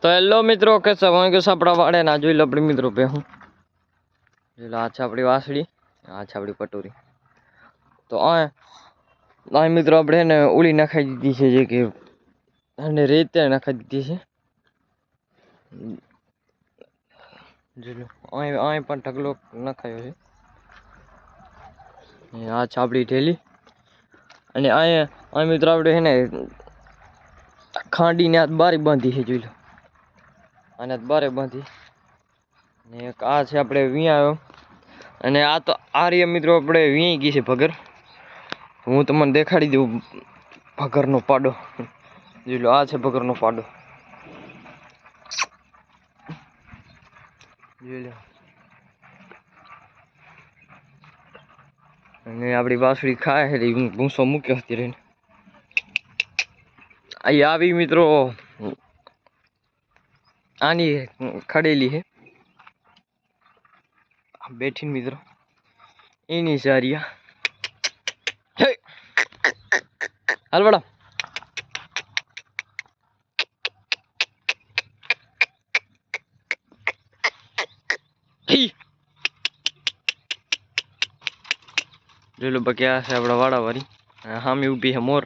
તો હેલો મિત્રો કે સમય કે સાપડા વાડે ના જોઈ લો આપણી મિત્રો પે હું જોઈ લો આ છે આપણી વાસળી, આ છે આપણી પટોરી. તો આ મિત્રો આપણે ને ઉળી નાખાઈ દીધી છે, જે કે અને રેત નાખાઈ દીધી છે. જોઈ લો અહીં પણ ઢગલો નાખાયો છે. આ છે આપણી ઢેલી અને અહીંયા મિત્રો આપણે છે ને ખાંડીને હાથ બારી બાંધી છે. જોઈ લો અને બારે બાંધી ને એક આ છે આપણે વિયાયો અને આ તો આ રહ્યા મિત્રો આપણે વીઈ ગઈ છે ભગર. હું તમને દેખાડી દઉં ભગરનો પાડો. જોઈ લો આ છે ભગરનો પાડો. જોઈ લો અને આપણી વાસળી ખાય છે, ભૂસો મૂક્યો હતી રહીને અહીં આવી મિત્રો આની ખડેલી છે બેઠી મિત્રો એની સારિયા હાલ બડા જોઈ લો બાકી આ છે આપણા વાડા વાળી હામી ઊભી છે મોર.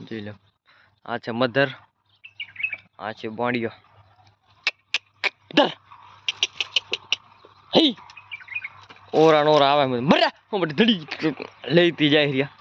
જોઈ લો આ છે મધર, આ છે બાંડિયો. ઓરા નોરા આવે મર્યા હું બધી ધડી લેતી જાય રહ્યા.